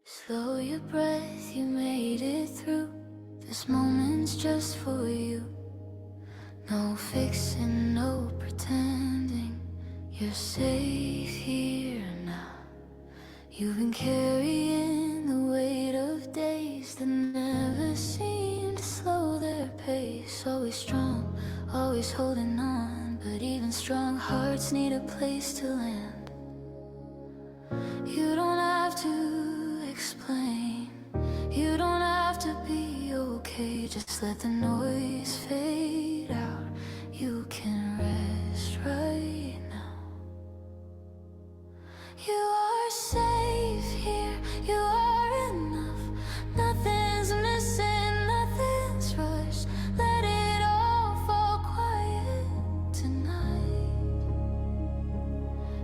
Slow your breath, you made it through. This moment's just for you. No fixing, no pretending. You're safe here now. You've been carrying the weight of days that never seem to slow their pace. Always strong, always holding on. But even strong hearts need a place to land. You don't have to explain. You don't have to be okay. Just let the noise fade out. You can rest right now. You are safe here. You are enough. Nothing's missing, nothing's rushed. Let it all fall quiet tonight.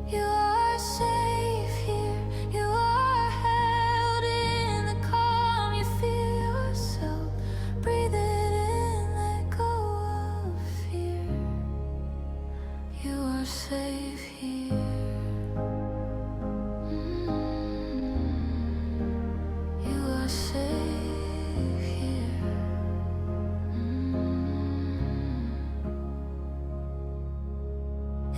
You are safe here. You are held in the calm. You feel yourself. Breathe it in, let go of fear. You are safe here. You are safe here.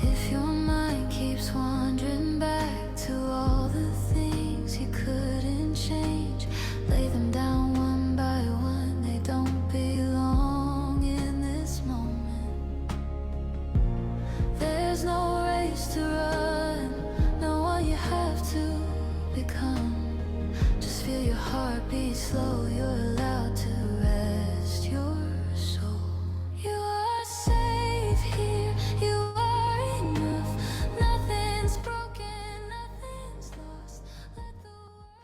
If your mind keeps wandering back to all the things you couldn't change, lay them down one by one. They don't belong in this moment. There's no race to run, no one you have to become. Just feel your heartbeat slow. You're allowed to rest your soul. You are safe here. You are enough. Nothing's broken, nothing's lost. Let the world.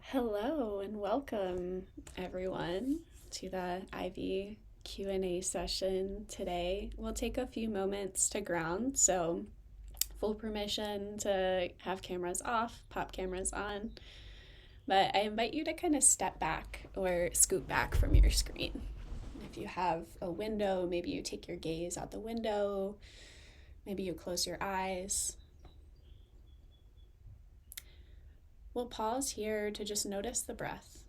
Hello and welcome everyone to the Ivy Q&A session today. We'll take a few moments to ground, so full permission to have cameras off, pop cameras on, but I invite you to kind of step back or scoot back from your screen. If you have a window, maybe you take your gaze out the window, maybe you close your eyes. We'll pause here to just notice the breath,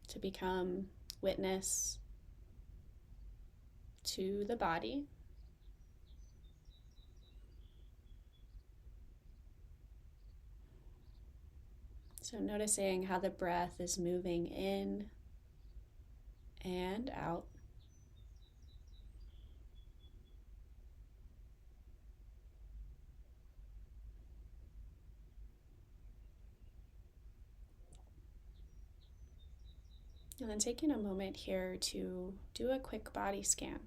to become witness to the body. So noticing how the breath is moving in and out. And then taking a moment here to do a quick body scan.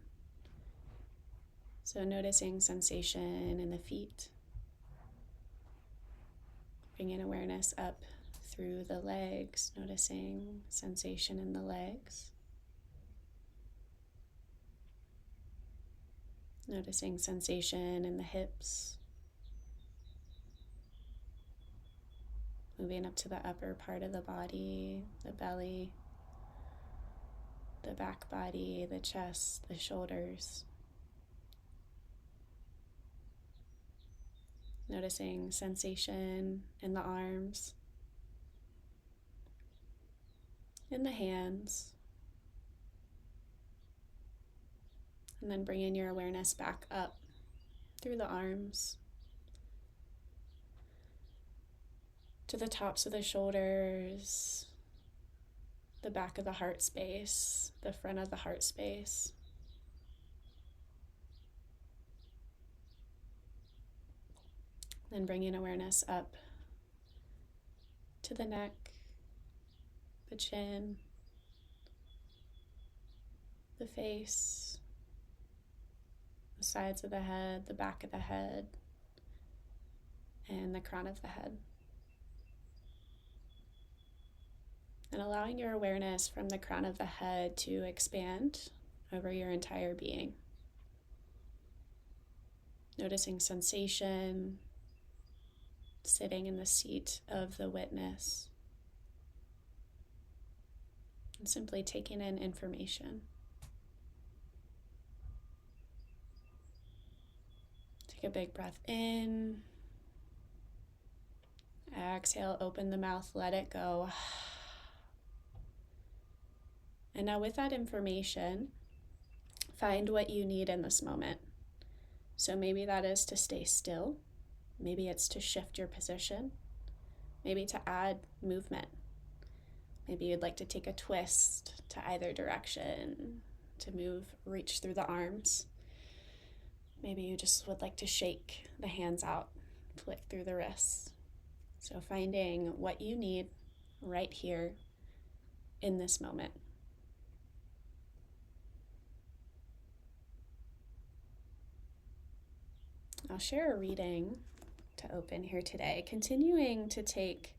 So noticing sensation in the feet, bringing awareness up through the legs, noticing sensation in the legs, noticing sensation in the hips, moving up to the upper part of the body, the belly, the back body, the chest, the shoulders. Noticing sensation in the arms, in the hands, and then bringing your awareness back up through the arms to the tops of the shoulders, the back of the heart space, the front of the heart space. Then bringing awareness up to the neck, the chin, the face, the sides of the head, the back of the head, and the crown of the head. And allowing your awareness from the crown of the head to expand over your entire being. Noticing sensation, sitting in the seat of the witness, and simply taking in information. Take a big breath in. Exhale, open the mouth, let it go. And now with that information, find what you need in this moment. So maybe that is to stay still. Maybe it's to shift your position. Maybe to add movement. Maybe you'd like to take a twist to either direction, to reach through the arms. Maybe you just would like to shake the hands out, flick through the wrists. So finding what you need right here in this moment. I'll share a reading to open here today, continuing to take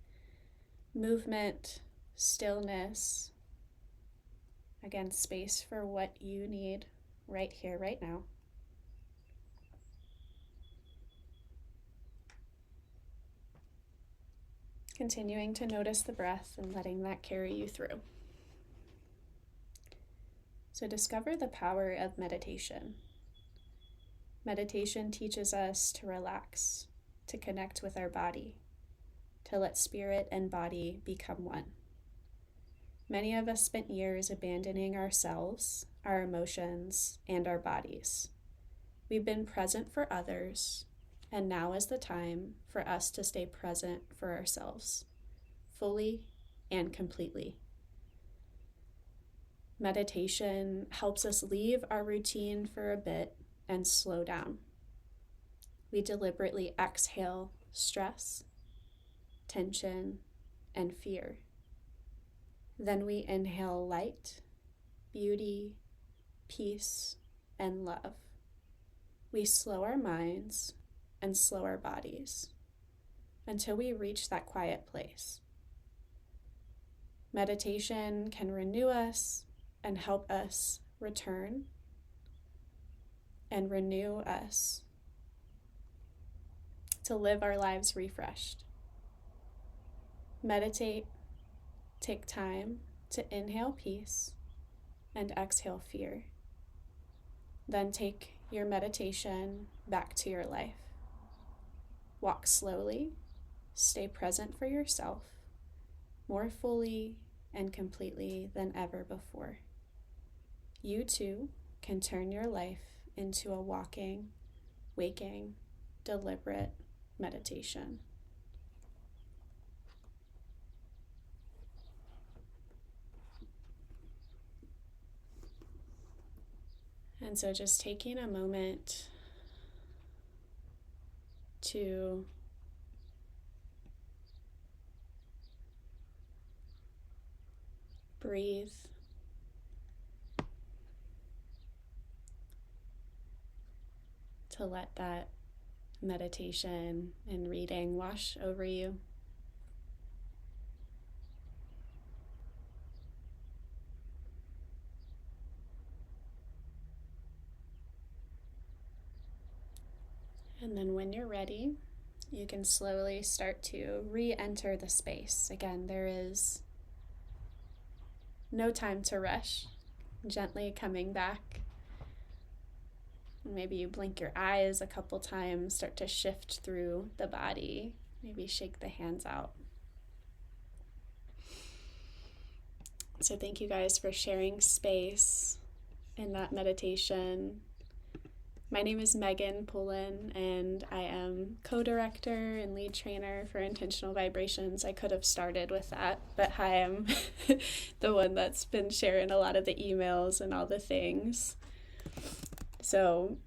movement, stillness, again, space for what you need right here, right now. Continuing to notice the breath and letting that carry you through. So discover the power of meditation. Meditation teaches us to relax, to connect with our body, to let spirit and body become one. Many of us spent years abandoning ourselves, our emotions, and our bodies. We've been present for others, and now is the time for us to stay present for ourselves, fully and completely. Meditation helps us leave our routine for a bit and slow down. We deliberately exhale stress, tension, and fear. Then we inhale light, beauty, peace, and love. We slow our minds and slow our bodies until we reach that quiet place. Meditation can renew us and help us return and renew us to live our lives refreshed. Meditate, take time to inhale peace and exhale fear. Then take your meditation back to your life. Walk slowly, stay present for yourself, more fully and completely than ever before. You too can turn your life into a walking, waking, deliberate meditation. And so just taking a moment to breathe. To let that meditation and reading wash over you. And then when you're ready, you can slowly start to re enter the space. Again, there is no time to rush, gently coming back. Maybe you blink your eyes a couple times, start to shift through the body, maybe shake the hands out. So, thank you guys for sharing space in that meditation. My name is Megan Pullen, and I am co-director and lead trainer for Intentional Vibrations. I could have started with that, but hi, I'm the one that's been sharing a lot of the emails and all the things. So,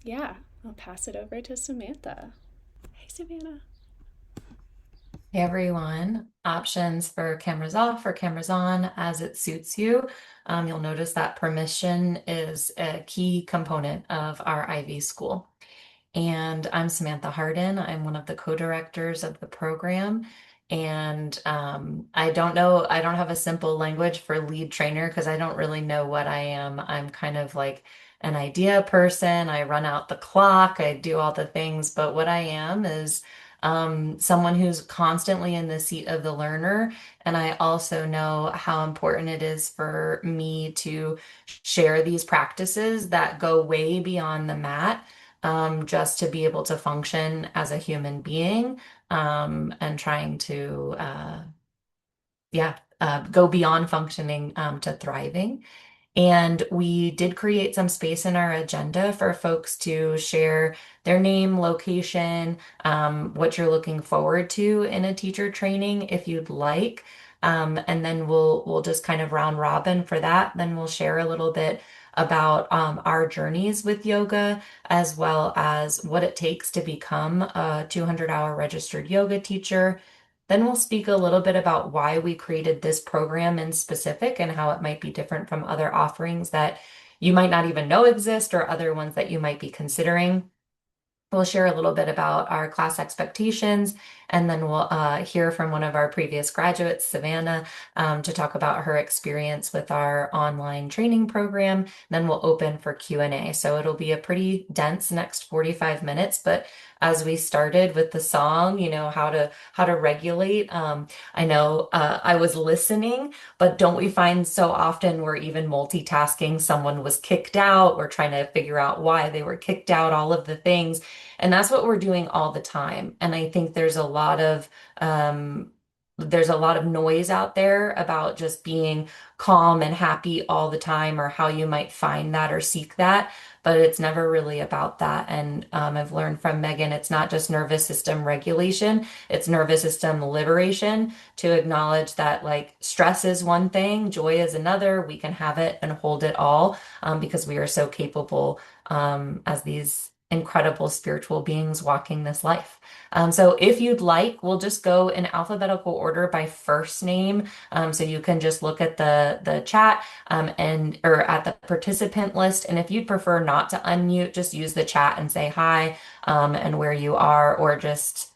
yeah, I'll pass it over to Samantha. Hey, Savannah. Hey everyone, options for cameras off or cameras on as it suits you. You'll notice that permission is a key component of our Ivy school. And I'm Samantha Hardin. I'm one of the co-directors of the program. And I don't know, I don't have a simple language for lead trainer because I don't really know what I am. I'm kind of like an idea person. I run out the clock, I do all the things, but what I am is someone who's constantly in the seat of the learner. And I also know how important it is for me to share these practices that go way beyond the mat, just to be able to function as a human being, and trying to, go beyond functioning, to thriving. And we did create some space in our agenda for folks to share their name, location, what you're looking forward to in a teacher training if you'd like. And then we'll just kind of round robin for that. Then we'll share a little bit about our journeys with yoga, as well as what it takes to become a 200-hour registered yoga teacher. Then we'll speak a little bit about why we created this program in specific and how it might be different from other offerings that you might not even know exist or other ones that you might be considering. We'll share a little bit about our class expectations, and then we'll hear from one of our previous graduates, Savannah, to talk about her experience with our online training program. Then we'll open for Q&A. So it'll be a pretty dense next 45 minutes, but as we started with the song, how to regulate. I know I was listening, but don't we find so often we're even multitasking? Someone was kicked out, we're trying to figure out why they were kicked out, all of the things. And that's what we're doing all the time. And I think there's a lot of noise out there about just being calm and happy all the time, or how you might find that or seek that. But it's never really about that. And I've learned from Megan, it's not just nervous system regulation, it's nervous system liberation, to acknowledge that like stress is one thing, joy is another. We can have it and hold it all, because we are so capable, as these incredible spiritual beings walking this life. So if you'd like, we'll just go in alphabetical order by first name. So you can just look at the chat, and or at the participant list. And if you'd prefer not to unmute, just use the chat and say hi, and where you are, or just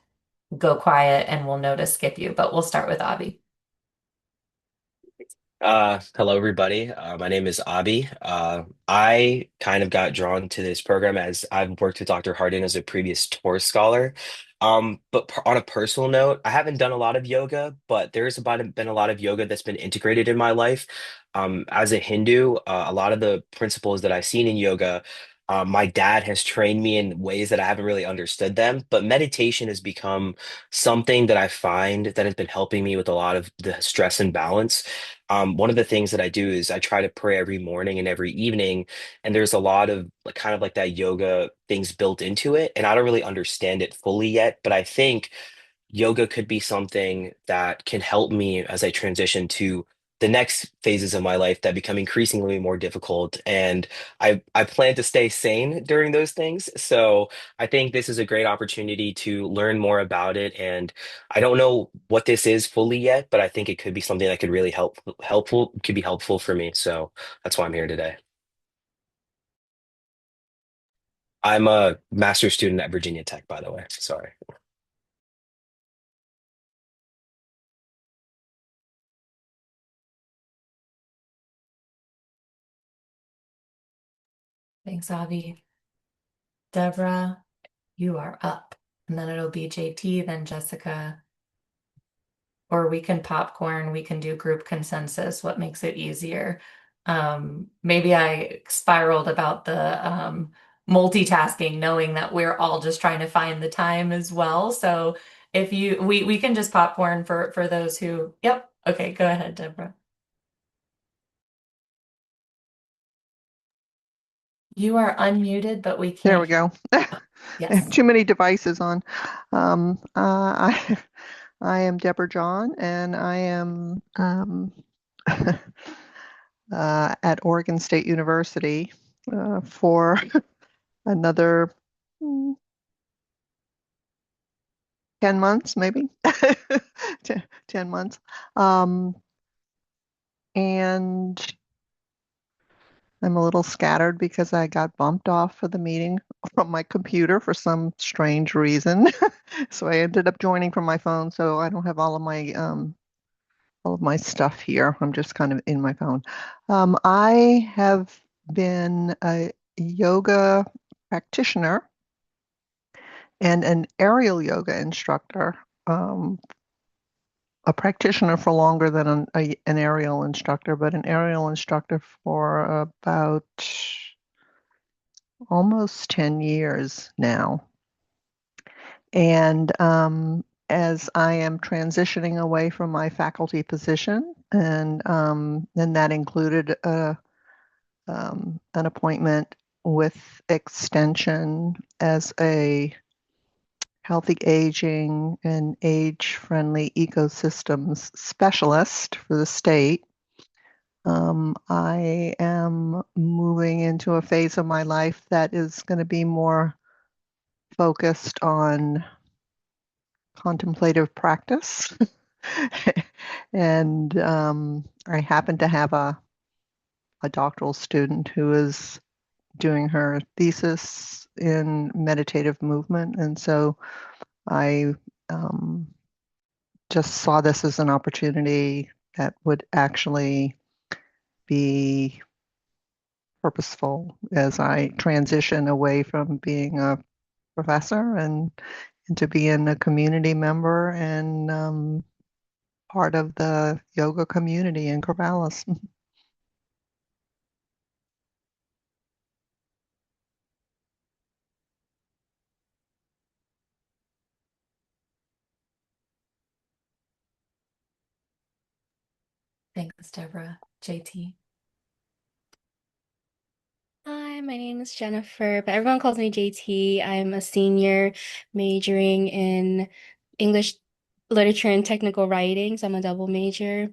go quiet and we'll know to skip you. But we'll start with Abby. Hello, everybody. My name is Abi. I kind of got drawn to this program as I've worked with Dr. Hardin as a previous tour scholar. On a personal note, I haven't done a lot of yoga, but been a lot of yoga that's been integrated in my life. As a Hindu, a lot of the principles that I've seen in yoga, my dad has trained me in ways that I haven't really understood them. But meditation has become something that I find that has been helping me with a lot of the stress and balance. One of the things that I do is I try to pray every morning and every evening, and there's a lot of like kind of like that yoga things built into it, and I don't really understand it fully yet, but I think yoga could be something that can help me as I transition to the next phases of my life that become increasingly more difficult. And I plan to stay sane during those things. So I think this is a great opportunity to learn more about it. And I don't know what this is fully yet, but I think it could be something that could really could be helpful for me. So that's why I'm here today. I'm a master's student at Virginia Tech, by the way. Sorry. Thanks, Avi. Deborah, you are up. And then it'll be JT, then Jessica. Or we can popcorn, we can do group consensus. What makes it easier? Maybe I spiraled about the multitasking, knowing that we're all just trying to find the time as well. So if we can just popcorn for those who, yep. Okay, go ahead, Deborah. You are unmuted, but we There we can't. go. I have Yes. too many devices on. I I am Deborah John, and I am at Oregon State University for another mm, 10 months, maybe 10 months. Um, and I'm a little scattered because I got bumped off of the meeting from my computer for some strange reason. So I ended up joining from my phone, so I don't have all of my stuff here. I'm just kind of in my phone. I have been a yoga practitioner and an aerial yoga instructor, a practitioner for longer than an aerial instructor, but an aerial instructor for about almost 10 years now. And as I am transitioning away from my faculty position, and that included an appointment with Extension as a healthy aging and age-friendly ecosystems specialist for the state. I am moving into a phase of my life that is going to be more focused on contemplative practice. And I happen to have a doctoral student who is doing her thesis in meditative movement. And so I just saw this as an opportunity that would actually be purposeful as I transition away from being a professor and into being a community member and part of the yoga community in Corvallis. Thanks, Deborah. JT. Hi, my name is Jennifer, but everyone calls me JT. I'm a senior majoring in English literature and technical writing, so I'm a double major.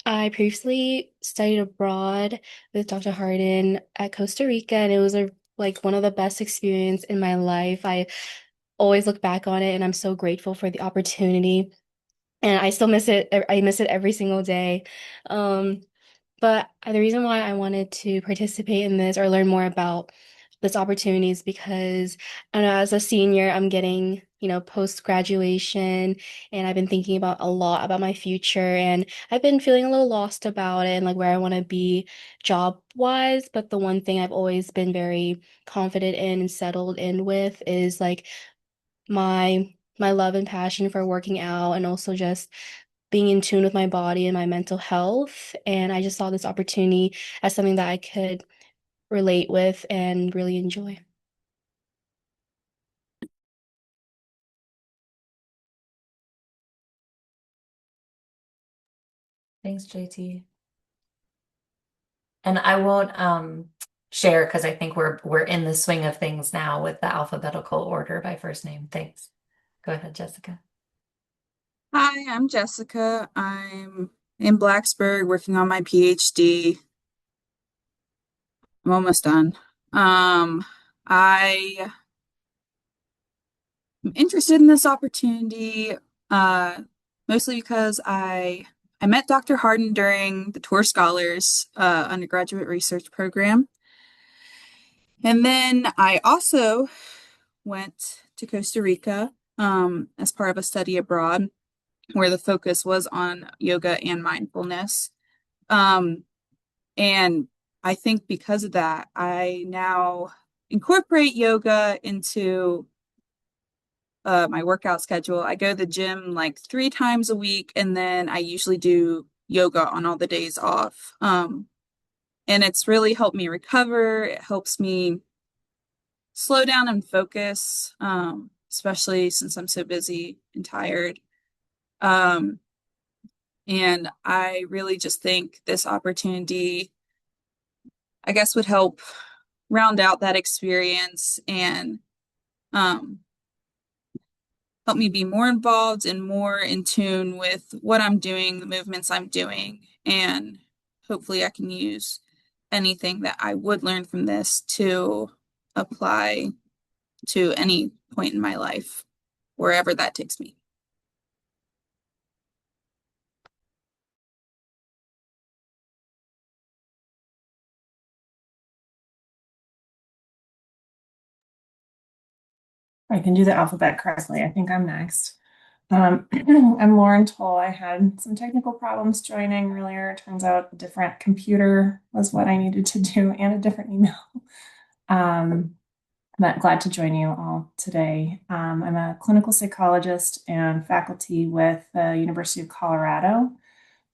I previously studied abroad with Dr. Hardin at Costa Rica, and it was one of the best experience in my life. I always look back on it, and I'm so grateful for the opportunity. And I still miss it. I miss it every single day. Um, but the reason why I wanted to participate in this or learn more about this opportunity is because I know as a senior, I'm getting, post-graduation, and I've been thinking about a lot about my future, and I've been feeling a little lost about it and like where I want to be job-wise. But the one thing I've always been very confident in and settled in with is like my love and passion for working out and also just being in tune with my body and my mental health. And I just saw this opportunity as something that I could relate with and really enjoy. Thanks, JT. And I won't share because I think we're in the swing of things now with the alphabetical order by first name. Thanks. Go ahead, Jessica. Hi, I'm Jessica. I'm in Blacksburg working on my PhD. I'm almost done. I am interested in this opportunity, mostly because I met Dr. Harden during the Tour Scholars undergraduate research program. And then I also went to Costa Rica as part of a study abroad where the focus was on yoga and mindfulness. Um, and I think because of that, I now incorporate yoga into my workout schedule. I go to the gym like 3 times a week, and then I usually do yoga on all the days off. And it's really helped me recover. It helps me slow down and focus, especially since I'm so busy and tired. Um, and I really just think this opportunity, I guess, would help round out that experience and um, help me be more involved and more in tune with what I'm doing, the movements I'm doing, and hopefully I can use anything that I would learn from this to apply to any point in my life, wherever that takes me. I can do the alphabet correctly. I think I'm next. I'm Lauren Toll. I had some technical problems joining earlier. It turns out a different computer was what I needed to do and a different email. I'm glad to join you all today. I'm a clinical psychologist and faculty with the University of Colorado,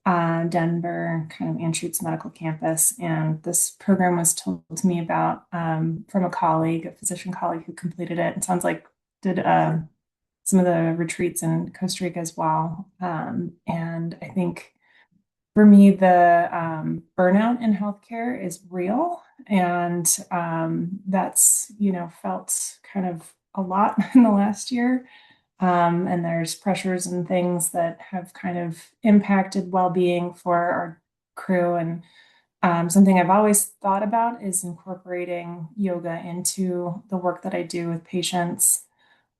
Denver, kind of Anschutz Medical Campus. And this program was told to me about from a colleague, a physician colleague who completed it. It sounds like did some of the retreats in Costa Rica as well. And I think for me, the burnout in healthcare is real. And that's, felt kind of a lot in the last year. And there's pressures and things that have kind of impacted well-being for our crew. And something I've always thought about is incorporating yoga into the work that I do with patients.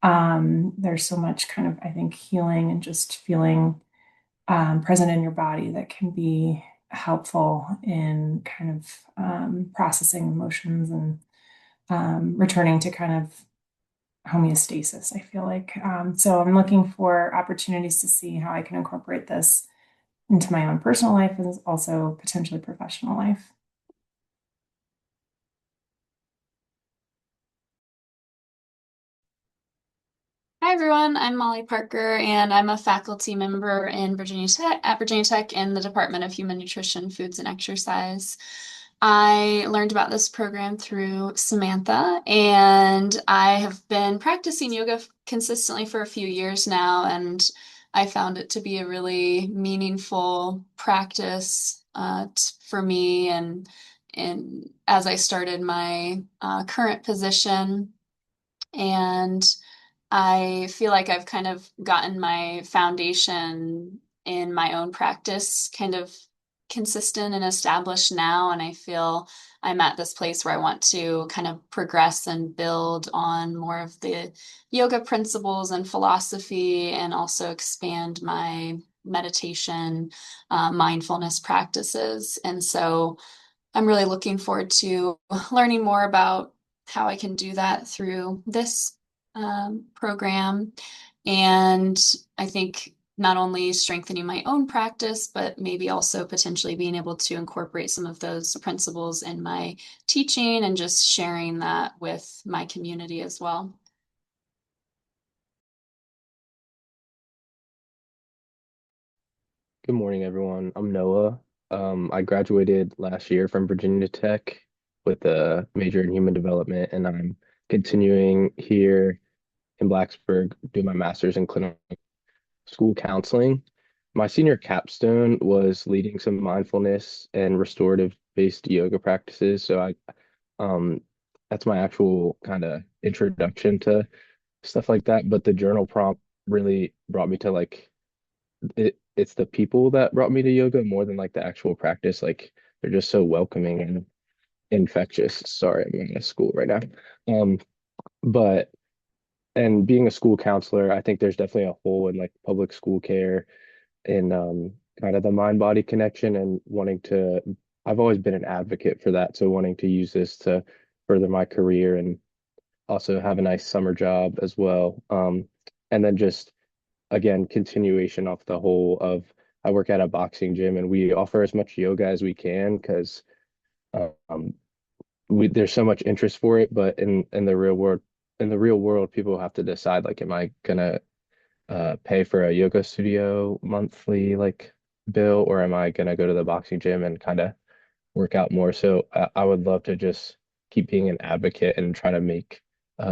There's so much kind of, I think, healing and just feeling present in your body that can be helpful in kind of processing emotions and returning to kind of homeostasis, I feel like. So I'm looking for opportunities to see how I can incorporate this into my own personal life and also potentially professional life. Hi everyone, I'm Molly Parker and I'm a faculty member in Virginia Tech in the Department of Human Nutrition, Foods and Exercise. I learned about this program through Samantha and I have been practicing yoga consistently for a few years now, and I found it to be a really meaningful practice for me and as I started my current position. And I feel like I've kind of gotten my foundation in my own practice kind of consistent and established now. And I feel I'm at this place where I want to kind of progress and build on more of the yoga principles and philosophy and also expand my meditation, mindfulness practices. And so I'm really looking forward to learning more about how I can do that through this program. And I think not only strengthening my own practice, but maybe also potentially being able to incorporate some of those principles in my teaching and just sharing that with my community as well. Good morning, everyone. I'm Noah. I graduated last year from Virginia Tech with a major in human development, and I'm continuing here in Blacksburg, doing my master's in clinical school counseling. My senior capstone was leading some mindfulness and restorative based yoga practices. So um, that's my actual kind of introduction to stuff like that. But the journal prompt really brought me to like it's the people that brought me to yoga more than like the actual practice. Like they're just so welcoming and infectious. Sorry, I'm in a school right now. But and being a school counselor, I think there's definitely a hole in like public school care in kind of the mind-body connection and wanting to, I've always been an advocate for that. So wanting to use this to further my career and also have a nice summer job as well. And then just again, continuation off the whole of I work at a boxing gym and we offer as much yoga as we can because um, there's so much interest for it, but in the real world, people have to decide like, am I gonna pay for a yoga studio monthly like bill, or am I gonna go to the boxing gym and kind of work out more? So I would love to just keep being an advocate and try to make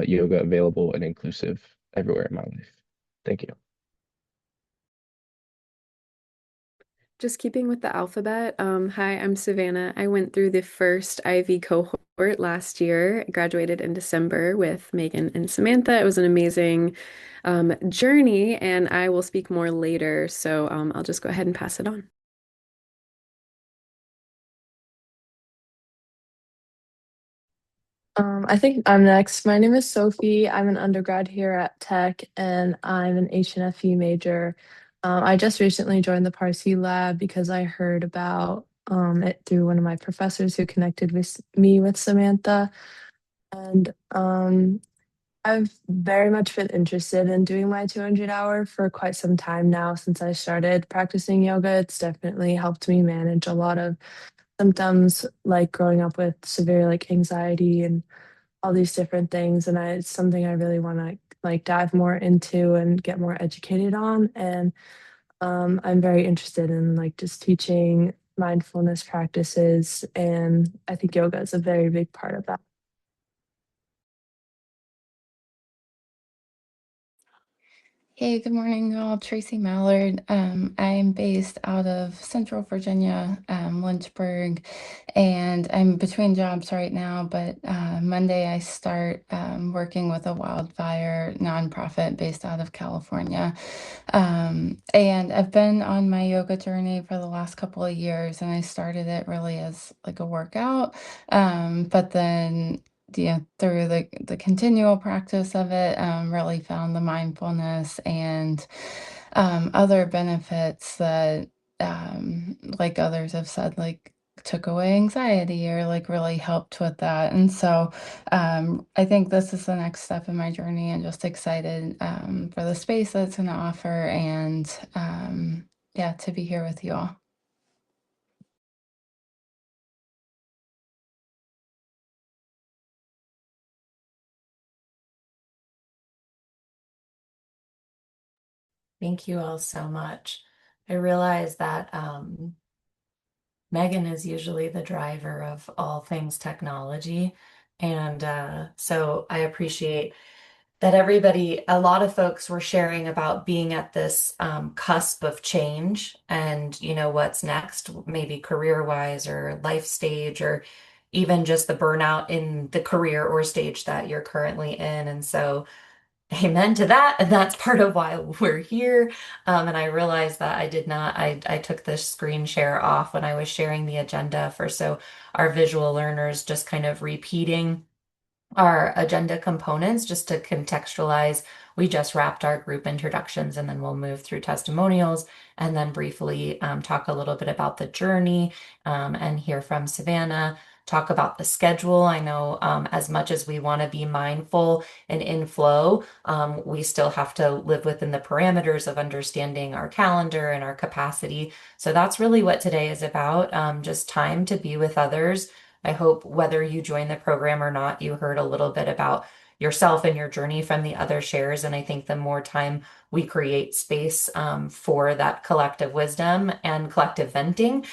yoga available and inclusive everywhere in my life. Thank you. Just keeping with the alphabet. Hi, I'm Savannah. I went through the first Ivy cohort last year. I graduated in December with Megan and Samantha. It was an amazing journey, and I will speak more later. So I'll just go ahead and pass it on. I think I'm next. My name is Sophie. I'm an undergrad here at Tech, and I'm an HNFE major. I just recently joined the Parsi lab because I heard about it through one of my professors who connected with me with Samantha. And I've very much been interested in doing my 200 hour for quite some time now since I started practicing yoga. It's definitely helped me manage a lot of symptoms like growing up with severe like anxiety and all these different things, and it's something I really want to like dive more into and get more educated on. And I'm very interested in like just teaching mindfulness practices, and I think yoga is a very big part of that. Hey, good morning, y'all. Tracy Mallard. I'm based out of Central Virginia, Lynchburg, and I'm between jobs right now. But Monday I start working with a wildfire nonprofit based out of California. And I've been on my yoga journey for the last couple of years, and I started it really as like a workout. But then yeah, through the continual practice of it, really found the mindfulness and other benefits that, like others have said, like took away anxiety or like really helped with that. And so I think this is the next step in my journey and just excited for the space that it's going to offer and yeah, to be here with you all. Thank you all so much. I realize that Megan is usually the driver of all things technology. And so I appreciate that a lot of folks were sharing about being at this cusp of change and, what's next, maybe career-wise or life stage, or even just the burnout in the career or stage that you're currently in. And so amen to that. And that's part of why we're here. And I realized that I took the screen share off when I was sharing the agenda so our visual learners just kind of repeating our agenda components just to contextualize. We just wrapped our group introductions and then we'll move through testimonials and then briefly talk a little bit about the journey and hear from Savannah, talk about the schedule. I know as much as we want to be mindful and in flow, we still have to live within the parameters of understanding our calendar and our capacity. So that's really what today is about, just time to be with others. I hope whether you join the program or not, you heard a little bit about yourself and your journey from the other shares. And I think the more time we create space for that collective wisdom and collective venting,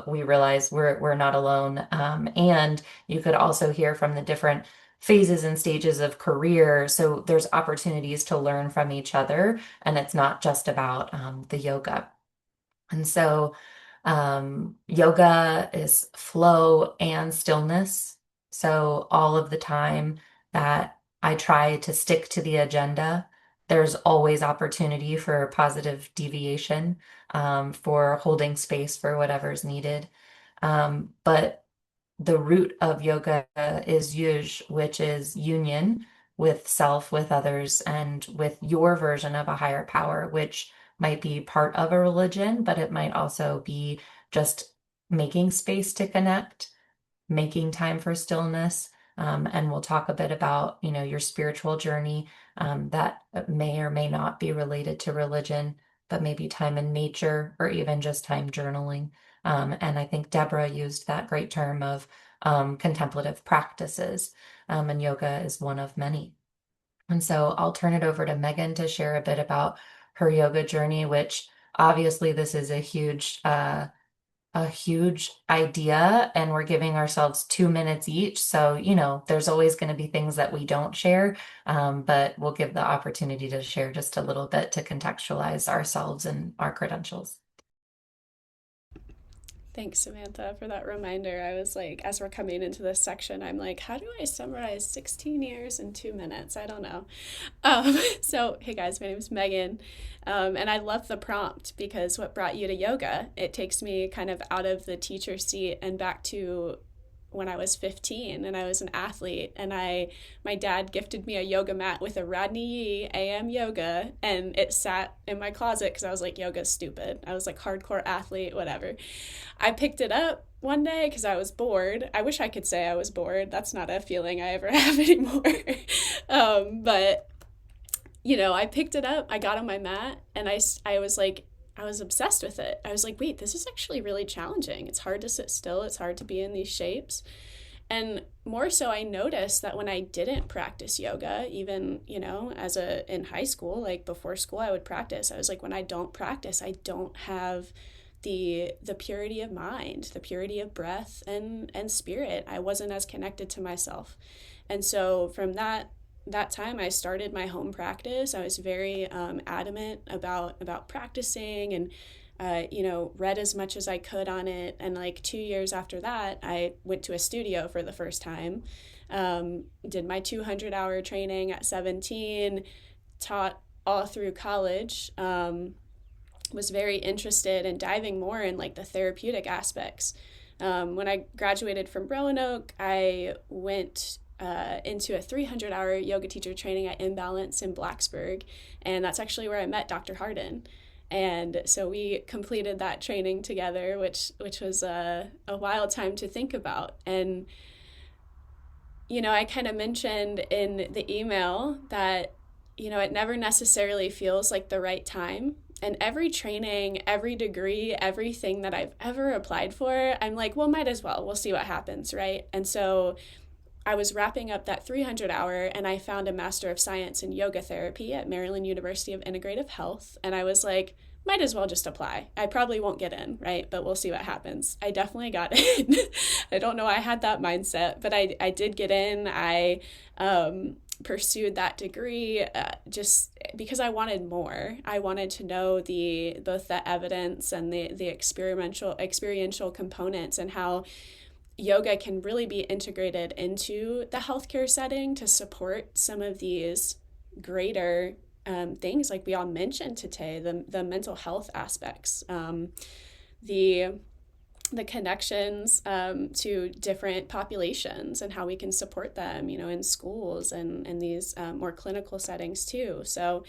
we realize we're not alone. And you could also hear from the different phases and stages of career. So there's opportunities to learn from each other, and it's not just about the yoga. And so yoga is flow and stillness. So all of the time that I try to stick to the agenda, there's always opportunity for positive deviation, for holding space for whatever's needed. But the root of yoga is yuj, which is union with self, with others, and with your version of a higher power, which might be part of a religion, but it might also be just making space to connect, making time for stillness. And we'll talk a bit about, your spiritual journey, that may or may not be related to religion, but maybe time in nature or even just time journaling. And I think Deborah used that great term of contemplative practices, and yoga is one of many. And so I'll turn it over to Megan to share a bit about her yoga journey, which obviously this is a huge idea, and we're giving ourselves 2 minutes each. So, there's always going to be things that we don't share, but we'll give the opportunity to share just a little bit to contextualize ourselves and our credentials. Thanks, Samantha, for that reminder. I was like, as we're coming into this section, I'm like, how do I summarize 16 years in 2 minutes? I don't know. So, hey guys, my name is Megan, and I love the prompt because what brought you to yoga? It takes me kind of out of the teacher seat and back to when I was 15 and I was an athlete, and my dad gifted me a yoga mat with a Radney Yi AM yoga, and it sat in my closet because I was like, yoga's stupid. I was like hardcore athlete, whatever. I picked it up one day because I was bored. I wish I could say I was bored. That's not a feeling I ever have anymore. But I picked it up, I got on my mat, and I was like, I was obsessed with it. I was like, wait, this is actually really challenging. It's hard to sit still. It's hard to be in these shapes. And more so, I noticed that when I didn't practice yoga, even, in high school, like before school, I would practice. I was like, when I don't practice, I don't have the purity of mind, the purity of breath and spirit. I wasn't as connected to myself. And so from that time, I started my home practice. I was very adamant about practicing, and read as much as I could on it. And like 2 years after that, I went to a studio for the first time, did my 200-hour training at 17, taught all through college, was very interested in diving more in like the therapeutic aspects. When I graduated from Roanoke, I went into a 300-hour yoga teacher training at Imbalance in Blacksburg, and that's actually where I met Dr. Hardin. And so we completed that training together, which was a wild time to think about. And I kind of mentioned in the email that it never necessarily feels like the right time. And every training, every degree, everything that I've ever applied for, I'm like, well, might as well. We'll see what happens, right? And so I was wrapping up that 300-hour, and I found a Master of Science in Yoga Therapy at Maryland University of Integrative Health. And I was like, might as well just apply. I probably won't get in, right? But we'll see what happens. I definitely got in. I don't know I had that mindset, but I did get in. I pursued that degree just because I wanted more. I wanted to know both the evidence and the experiential components, and how yoga can really be integrated into the healthcare setting to support some of these greater things like we all mentioned today, the mental health aspects, the connections to different populations and how we can support them, in schools and these more clinical settings too. So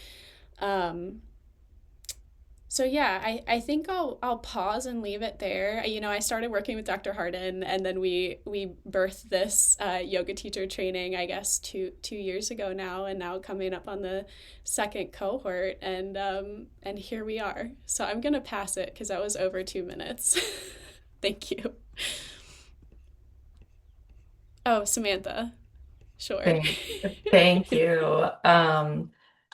yeah, I think I'll pause and leave it there. I started working with Dr. Hardin, and then we birthed this yoga teacher training, I guess, two years ago now, and now coming up on the second cohort, and here we are. So I'm gonna pass it because that was over 2 minutes. Thank you. Oh, Samantha. Sure. Thank you.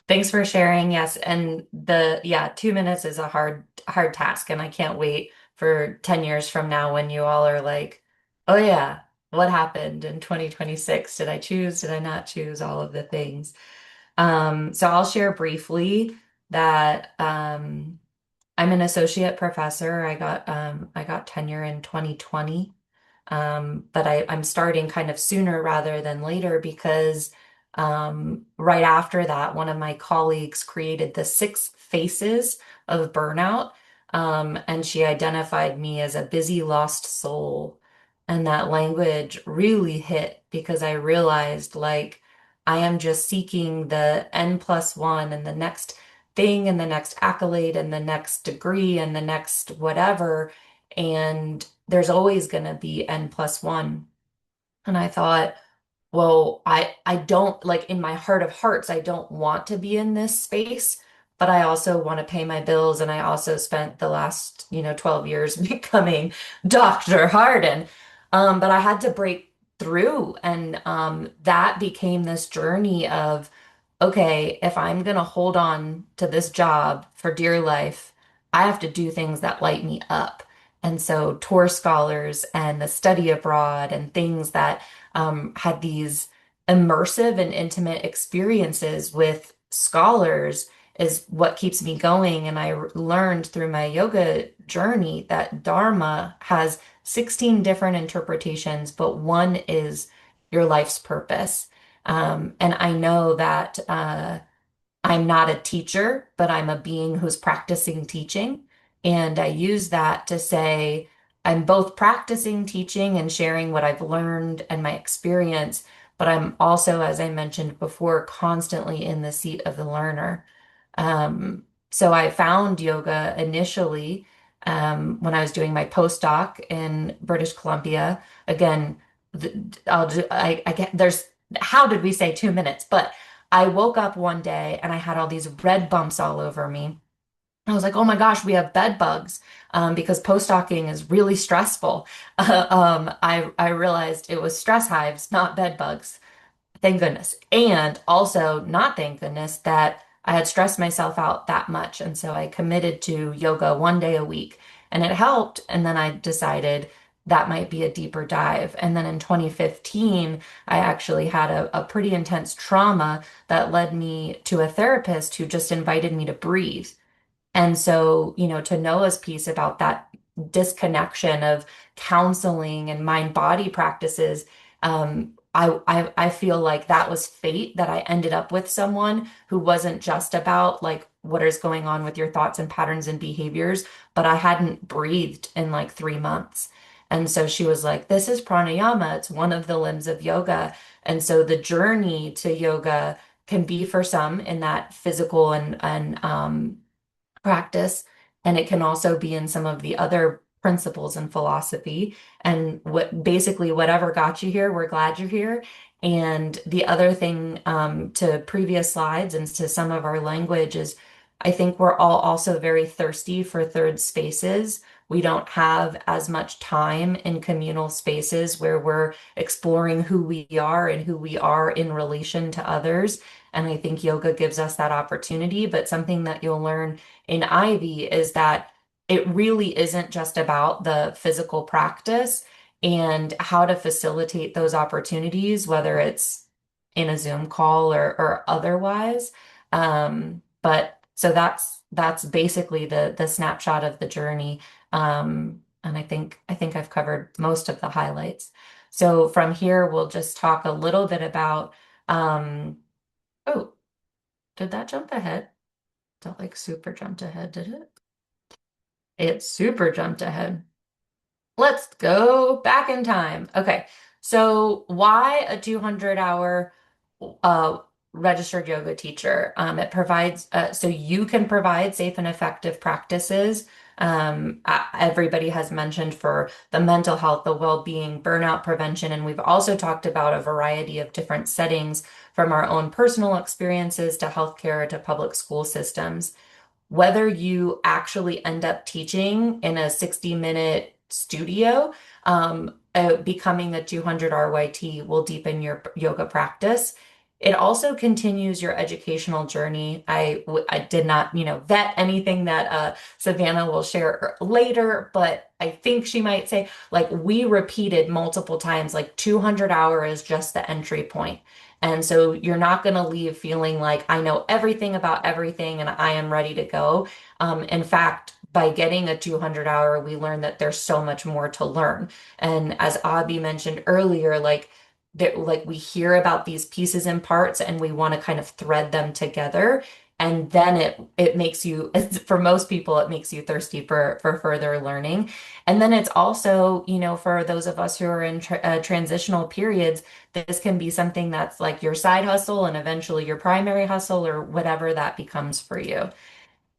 Thanks for sharing. Yes, and 2 minutes is a hard task, and I can't wait for 10 years from now when you all are like, oh yeah, what happened in 2026? Did I choose? Did I not choose? All of the things. So I'll share briefly that I'm an associate professor. I got tenure in 2020. But I'm starting kind of sooner rather than later because Right after that, one of my colleagues created the 6 faces of burnout, and she identified me as a busy lost soul. And that language really hit because I realized like I am just seeking the N+1 and the next thing and the next accolade and the next degree and the next whatever. And there's always going to be N+1. And I thought, well, I don't like in my heart of hearts, I don't want to be in this space, but I also want to pay my bills. And I also spent the last, 12 years becoming Dr. Harden. But I had to break through, and that became this journey of, okay, if I'm gonna hold on to this job for dear life, I have to do things that light me up. And so tour scholars and the study abroad and things that had these immersive and intimate experiences with scholars is what keeps me going. And learned through my yoga journey that Dharma has 16 different interpretations, but one is your life's purpose. And I know that I'm not a teacher, but I'm a being who's practicing teaching. And I use that to say I'm both practicing teaching and sharing what I've learned and my experience, but I'm also, as I mentioned before, constantly in the seat of the learner. So I found yoga initially when I was doing my postdoc in British Columbia. Again, I get there's how did we say 2 minutes? But I woke up one day and I had all these red bumps all over me. I was like, oh my gosh, we have bed bugs because postdocing is really stressful. I realized it was stress hives, not bed bugs. Thank goodness. And also, not thank goodness, that I had stressed myself out that much. And so I committed to yoga one day a week and it helped. And then I decided that might be a deeper dive. And then in 2015, I actually had a pretty intense trauma that led me to a therapist who just invited me to breathe. And so, to Noah's piece about that disconnection of counseling and mind body practices, I feel like that was fate that I ended up with someone who wasn't just about like what is going on with your thoughts and patterns and behaviors, but I hadn't breathed in like 3 months. And so she was like, this is pranayama. It's one of the limbs of yoga. And so the journey to yoga can be for some in that physical and practice, and it can also be in some of the other principles and philosophy. And basically whatever got you here, we're glad you're here. And the other thing to previous slides and to some of our language is I think we're all also very thirsty for third spaces. We don't have as much time in communal spaces where we're exploring who we are and who we are in relation to others. And I think yoga gives us that opportunity. But something that you'll learn in Ivy is that it really isn't just about the physical practice and how to facilitate those opportunities, whether it's in a Zoom call or otherwise. But so that's basically the snapshot of the journey. And I think I've covered most of the highlights. So from here, we'll just talk a little bit about, oh, did that jump ahead? That like super jumped ahead, did it? It super jumped ahead. Let's go back in time. Okay, so why a 200-hour uh, registered yoga teacher? It provides so you can provide safe and effective practices. Everybody has mentioned for the mental health, the well-being, burnout prevention, and we've also talked about a variety of different settings from our own personal experiences to healthcare to public school systems. Whether you actually end up teaching in a 60-minute studio, becoming a 200 RYT will deepen your yoga practice. It also continues your educational journey. I did not, vet anything that Savannah will share later, but I think she might say, like, we repeated multiple times, like 200 hour is just the entry point. And so you're not going to leave feeling like I know everything about everything and I am ready to go. In fact, by getting a 200 hour, we learn that there's so much more to learn. And as Abby mentioned earlier, like that like we hear about these pieces and parts and we want to kind of thread them together. And then it makes you, for most people, it makes you thirsty for further learning. And then it's also, you know, for those of us who are in transitional periods, this can be something that's like your side hustle and eventually your primary hustle or whatever that becomes for you.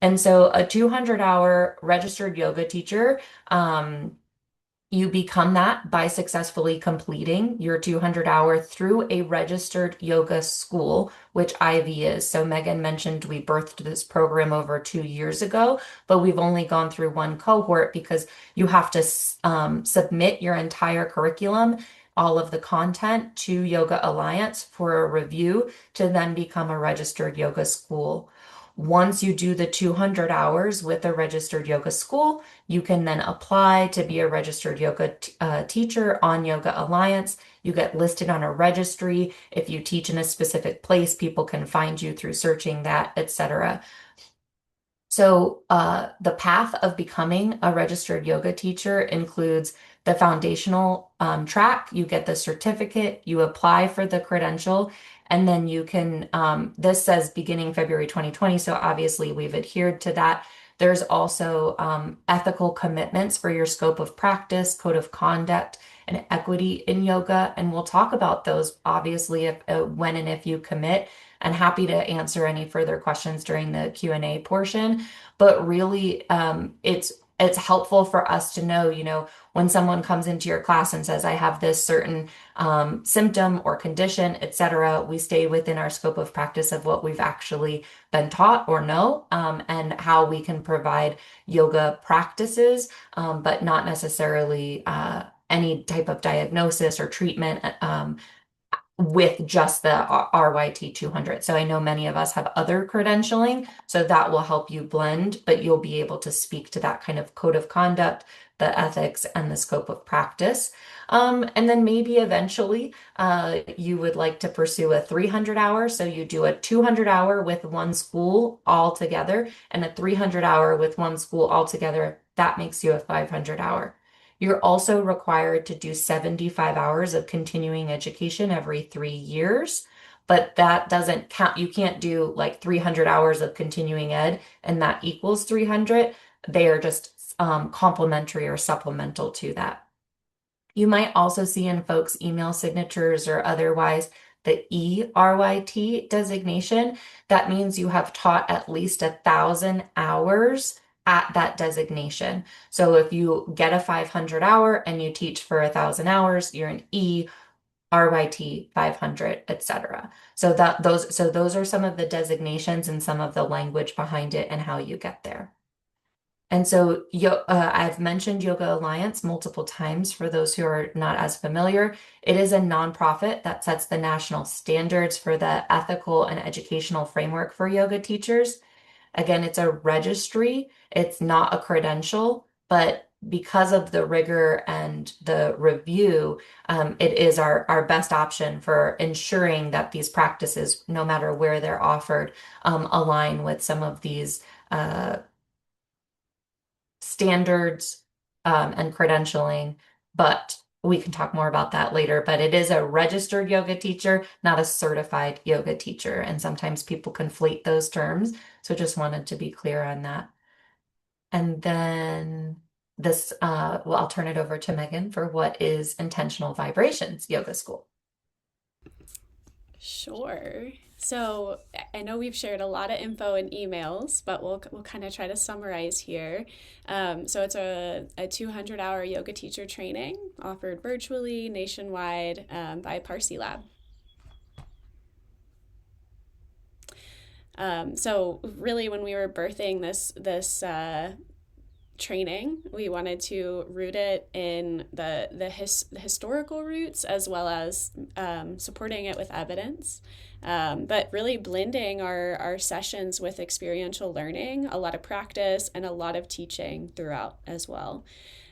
And so a 200-hour registered yoga teacher, you become that by successfully completing your 200-hour through a registered yoga school, which Ivy is. So Megan mentioned we birthed this program over 2 years ago, but we've only gone through one cohort because you have to submit your entire curriculum, all of the content to Yoga Alliance for a review to then become a registered yoga school. Once you do the 200 hours with a registered yoga school, you can then apply to be a registered yoga teacher on Yoga Alliance. You get listed on a registry. If you teach in a specific place, people can find you through searching that, etc. So the path of becoming a registered yoga teacher includes the foundational track. You get the certificate, you apply for the credential, and then you can, this says beginning February 2020, so obviously we've adhered to that. There's also ethical commitments for your scope of practice, code of conduct, and equity in yoga. And we'll talk about those obviously if, when and if you commit, and happy to answer any further questions during the Q&A portion. But really, it's helpful for us to know, you know, when someone comes into your class and says, I have this certain symptom or condition, etc., we stay within our scope of practice of what we've actually been taught or know, and how we can provide yoga practices, but not necessarily any type of diagnosis or treatment with just the RYT 200. So I know many of us have other credentialing, so that will help you blend, but you'll be able to speak to that kind of code of conduct, the ethics, and the scope of practice. And then maybe eventually you would like to pursue a 300-hour. So you do a 200-hour with one school all together and a 300-hour with one school all together. That makes you a 500-hour. You're also required to do 75 hours of continuing education every 3 years, but that doesn't count. You can't do like 300 hours of continuing ed and that equals 300. They are just complementary or supplemental to that. You might also see in folks' email signatures or otherwise the ERYT designation. That means you have taught at least 1,000 hours at that designation. So if you get a 500-hour and you teach for 1,000 hours, you're an ERYT 500, etc. So those are some of the designations and some of the language behind it and how you get there. And so I've mentioned Yoga Alliance multiple times for those who are not as familiar. It is a nonprofit that sets the national standards for the ethical and educational framework for yoga teachers. Again, it's a registry. It's not a credential, but because of the rigor and the review, it is our best option for ensuring that these practices, no matter where they're offered, align with some of these standards and credentialing, but we can talk more about that later. But it is a registered yoga teacher, not a certified yoga teacher. And sometimes people conflate those terms. So just wanted to be clear on that. And then this, well, I'll turn it over to Megan for what is Intentional Vibrations Yoga School. Sure. So I know we've shared a lot of info in emails, but we'll kind of try to summarize here. So it's a 200-hour yoga teacher training offered virtually nationwide by Parsi Lab. So really, when we were birthing this training, we wanted to root it in the historical roots as well as supporting it with evidence, but really blending our sessions with experiential learning, a lot of practice, and a lot of teaching throughout as well.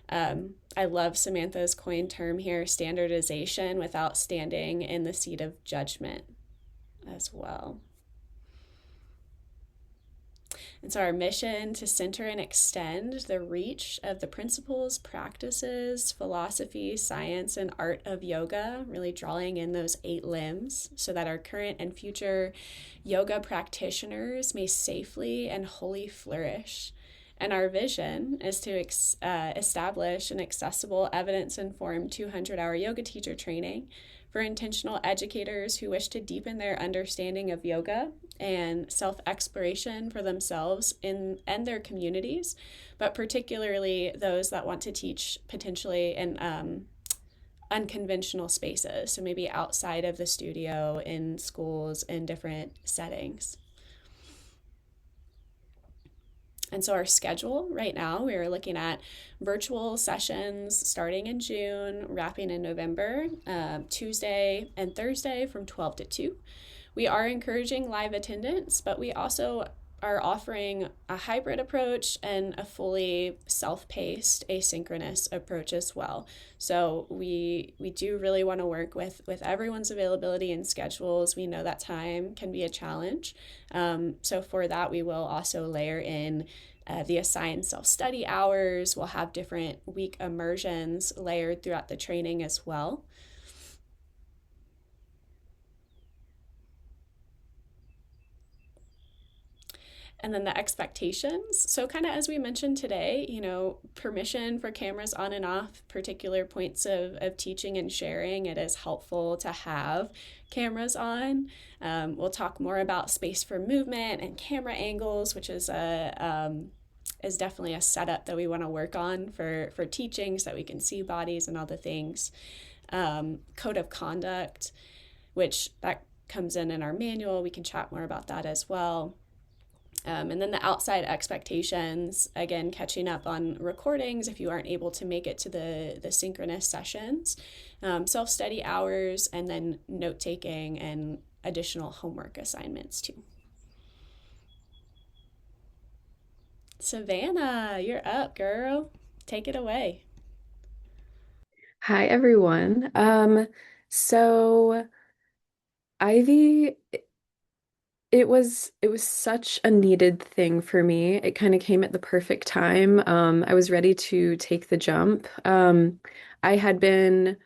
I love Samantha's coined term here, standardization, without standing in the seat of judgment as well. It's our mission to center and extend the reach of the principles, practices, philosophy, science, and art of yoga, really drawing in those 8 limbs so that our current and future yoga practitioners may safely and wholly flourish. And our vision is to establish an accessible, evidence informed 200-hour yoga teacher training for intentional educators who wish to deepen their understanding of yoga and self exploration for themselves and their communities, but particularly those that want to teach potentially in unconventional spaces. So maybe outside of the studio, in schools, in different settings. And so our schedule right now, we are looking at virtual sessions starting in June, wrapping in November, Tuesday and Thursday from 12 to 2. We are encouraging live attendance, but we also are offering a hybrid approach and a fully self-paced asynchronous approach as well. So we do really want to work with everyone's availability and schedules. We know that time can be a challenge. So for that, we will also layer in the assigned self-study hours. We'll have different week immersions layered throughout the training as well. And then the expectations. So kind of as we mentioned today, permission for cameras on and off particular points of teaching and sharing. It is helpful to have cameras on. We'll talk more about space for movement and camera angles, which is definitely a setup that we want to work on for teaching so that we can see bodies and all the things. Code of conduct, which that comes in our manual. We can chat more about that as well. And then the outside expectations, again, catching up on recordings if you aren't able to make it to the synchronous sessions, self-study hours, and then note-taking and additional homework assignments too. Savannah, you're up, girl. Take it away. Hi, everyone. So Ivy, it was such a needed thing for me. It kind of came at the perfect time. I was ready to take the jump. I had been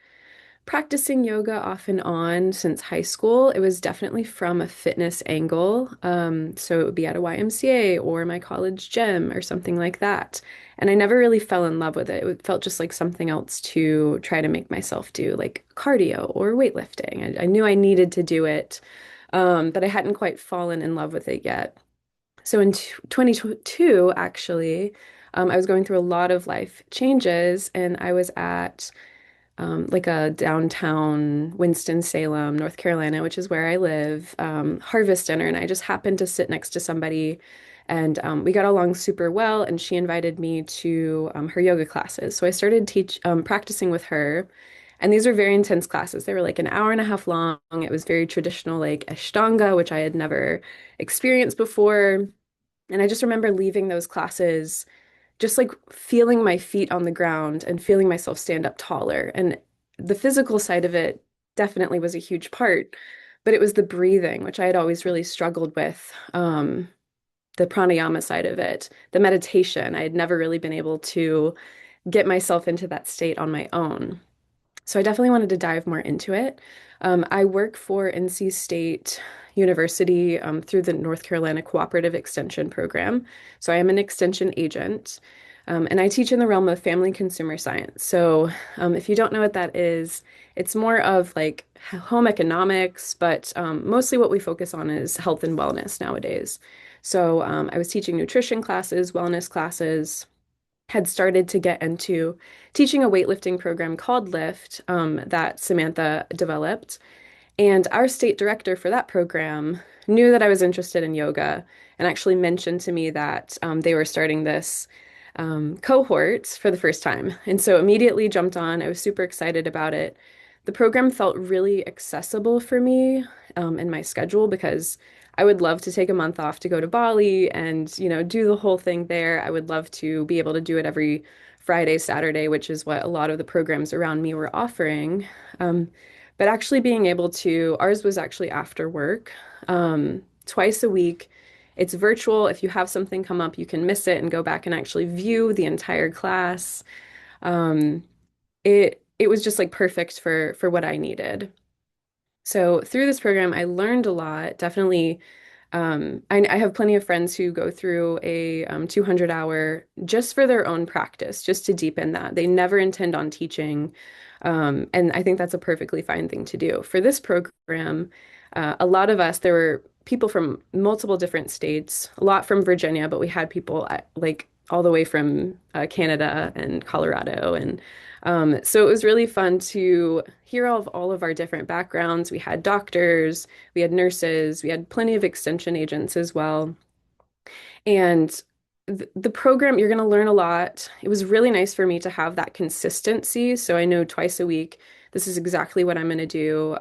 practicing yoga off and on since high school. It was definitely from a fitness angle. So it would be at a YMCA or my college gym or something like that. And I never really fell in love with it. It felt just like something else to try to make myself do, like cardio or weightlifting. I knew I needed to do it, but I hadn't quite fallen in love with it yet. So in 2022, actually, I was going through a lot of life changes, and I was at like a downtown Winston-Salem, North Carolina, which is where I live, harvest dinner. And I just happened to sit next to somebody, and we got along super well. And she invited me to her yoga classes. So I started practicing with her. And these were very intense classes. They were like an hour and a half long. It was very traditional, like Ashtanga, which I had never experienced before. And I just remember leaving those classes just like feeling my feet on the ground and feeling myself stand up taller. And the physical side of it definitely was a huge part, but it was the breathing, which I had always really struggled with. The pranayama side of it, the meditation. I had never really been able to get myself into that state on my own. So I definitely wanted to dive more into it. I work for NC State University through the North Carolina Cooperative Extension Program. So I am an extension agent, and I teach in the realm of family consumer science. So if you don't know what that is, it's more of like home economics, but mostly what we focus on is health and wellness nowadays. So I was teaching nutrition classes, wellness classes, had started to get into teaching a weightlifting program called Lift that Samantha developed. And our state director for that program knew that I was interested in yoga and actually mentioned to me that they were starting this cohort for the first time. And so immediately jumped on. I was super excited about it. The program felt really accessible for me in my schedule because I would love to take a month off to go to Bali and, do the whole thing there. I would love to be able to do it every Friday, Saturday, which is what a lot of the programs around me were offering. But actually being able to, ours was actually after work, twice a week It's virtual. If you have something come up, you can miss it and go back and actually view the entire class. Um, it was just like perfect for what I needed. So through this program, I learned a lot. Definitely, I have plenty of friends who go through a 200-hour just for their own practice, just to deepen that. They never intend on teaching. And I think that's a perfectly fine thing to do. For this program, a lot of us, there were people from multiple different states, a lot from Virginia, but we had people like all the way from Canada and Colorado. And so it was really fun to hear all of our different backgrounds. We had doctors, we had nurses, we had plenty of extension agents as well. And the program, you're going to learn a lot. It was really nice for me to have that consistency. So I know twice a week, this is exactly what I'm going to do.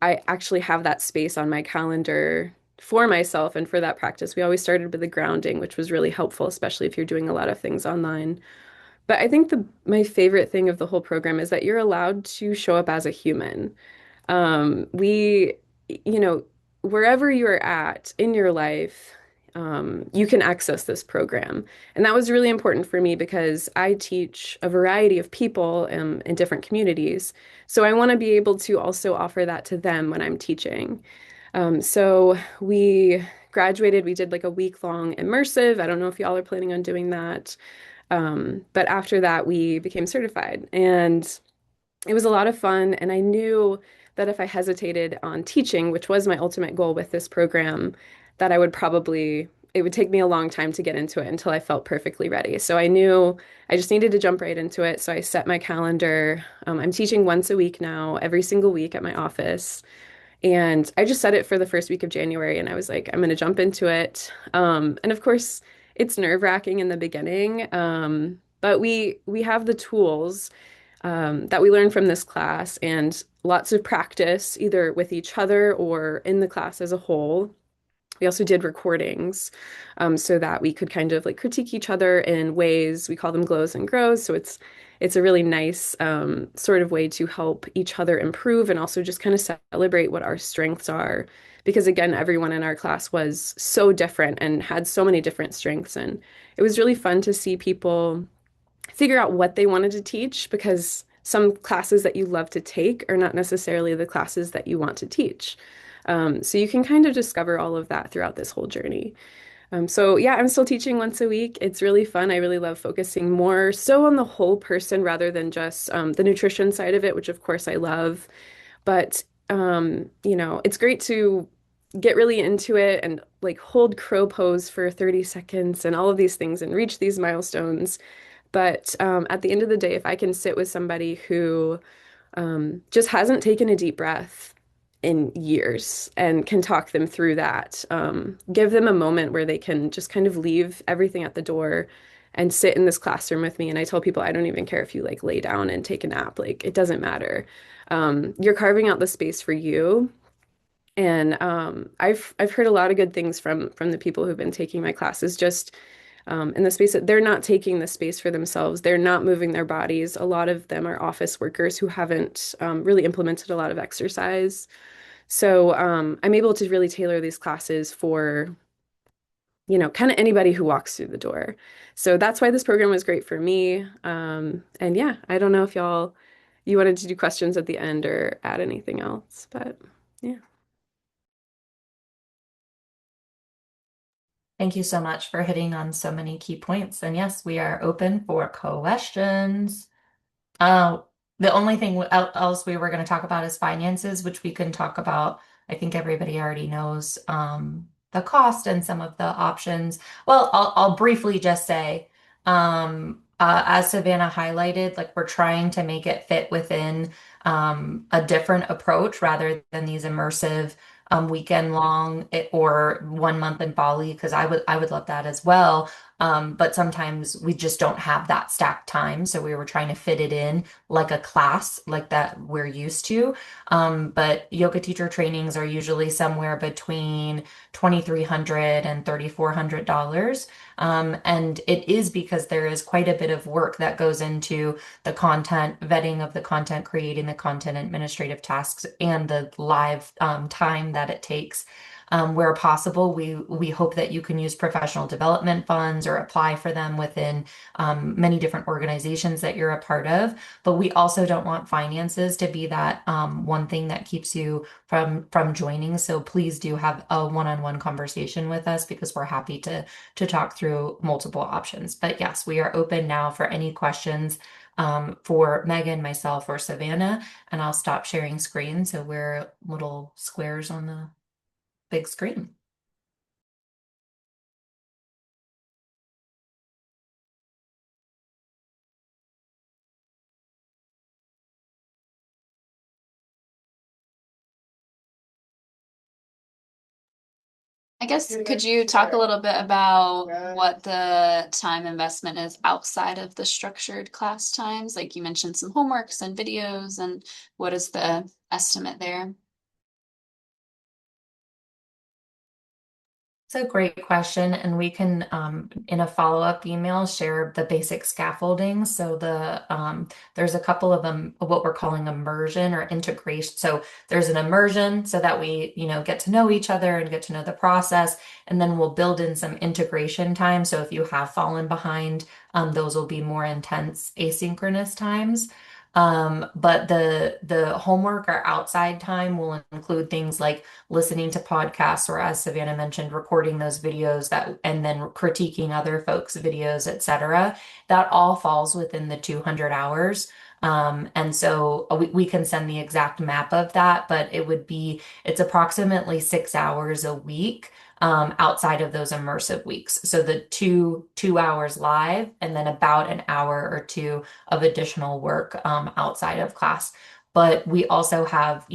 I actually have that space on my calendar for myself and for that practice. We always started with the grounding, which was really helpful, especially if you're doing a lot of things online. But I think my favorite thing of the whole program is that you're allowed to show up as a human. We, you know, wherever you're at in your life, you can access this program. And that was really important for me because I teach a variety of people in different communities. So I want to be able to also offer that to them when I'm teaching. So we graduated, we did like a week-long immersive. I don't know if y'all are planning on doing that. But after that, we became certified. And it was a lot of fun, and I knew that if I hesitated on teaching, which was my ultimate goal with this program, that it would take me a long time to get into it until I felt perfectly ready. So I knew I just needed to jump right into it. So I set my calendar. I'm teaching once a week now, every single week at my office. And I just set it for the first week of January, and I was like, I'm going to jump into it. And of course, it's nerve-wracking in the beginning, but we have the tools that we learned from this class and lots of practice, either with each other or in the class as a whole. We also did recordings so that we could kind of like critique each other in ways, we call them glows and grows. So it's a really nice sort of way to help each other improve and also just kind of celebrate what our strengths are. Because again, everyone in our class was so different and had so many different strengths. And it was really fun to see people figure out what they wanted to teach because some classes that you love to take are not necessarily the classes that you want to teach. So you can kind of discover all of that throughout this whole journey. So yeah, I'm still teaching once a week. It's really fun. I really love focusing more so on the whole person rather than just the nutrition side of it, which of course I love. But it's great to get really into it and like hold crow pose for 30 seconds and all of these things and reach these milestones. But at the end of the day, if I can sit with somebody who just hasn't taken a deep breath in years and can talk them through that, give them a moment where they can just kind of leave everything at the door and sit in this classroom with me. And I tell people, I don't even care if you like lay down and take a nap, like it doesn't matter. You're carving out the space for you. And I've heard a lot of good things from the people who've been taking my classes, just in the space that they're not taking the space for themselves. They're not moving their bodies. A lot of them are office workers who haven't really implemented a lot of exercise. So I'm able to really tailor these classes for, kind of anybody who walks through the door. So that's why this program was great for me. And yeah, I don't know if you wanted to do questions at the end or add anything else, but yeah. Thank you so much for hitting on so many key points. And yes, we are open for questions. Uh, the only thing else we were going to talk about is finances, which we can talk about. I think everybody already knows the cost and some of the options. Well, I'll briefly just say, as Savannah highlighted, like we're trying to make it fit within a different approach rather than these immersive weekend long or 1 month in Bali, because I would love that as well. But sometimes we just don't have that stacked time. So we were trying to fit it in like a class like that we're used to. But yoga teacher trainings are usually somewhere between $2,300 and $3,400. And it is because there is quite a bit of work that goes into the content, vetting of the content, creating the content, administrative tasks, and the live time that it takes. Where possible, we hope that you can use professional development funds or apply for them within many different organizations that you're a part of. But we also don't want finances to be that one thing that keeps you from joining. So please do have a one-on-one conversation with us because we're happy to talk through multiple options. But yes, we are open now for any questions for Megan, myself, or Savannah, and I'll stop sharing screen so we're little squares on the big screen. I guess could you talk a little bit about what the time investment is outside of the structured class times? Like you mentioned some homeworks and videos, and what is the estimate there? It's a great question, and we can, in a follow-up email, share the basic scaffolding. So there's a couple of them, what we're calling immersion or integration. So there's an immersion so that we, get to know each other and get to know the process, and then we'll build in some integration time. So if you have fallen behind, those will be more intense asynchronous times. But the homework or outside time will include things like listening to podcasts, or as Savannah mentioned, recording those videos and then critiquing other folks' videos, etc. That all falls within the 200 hours. And so we can send the exact map of that, but it's approximately 6 hours a week outside of those immersive weeks. So the two hours live and then about an hour or two of additional work outside of class. But we also have,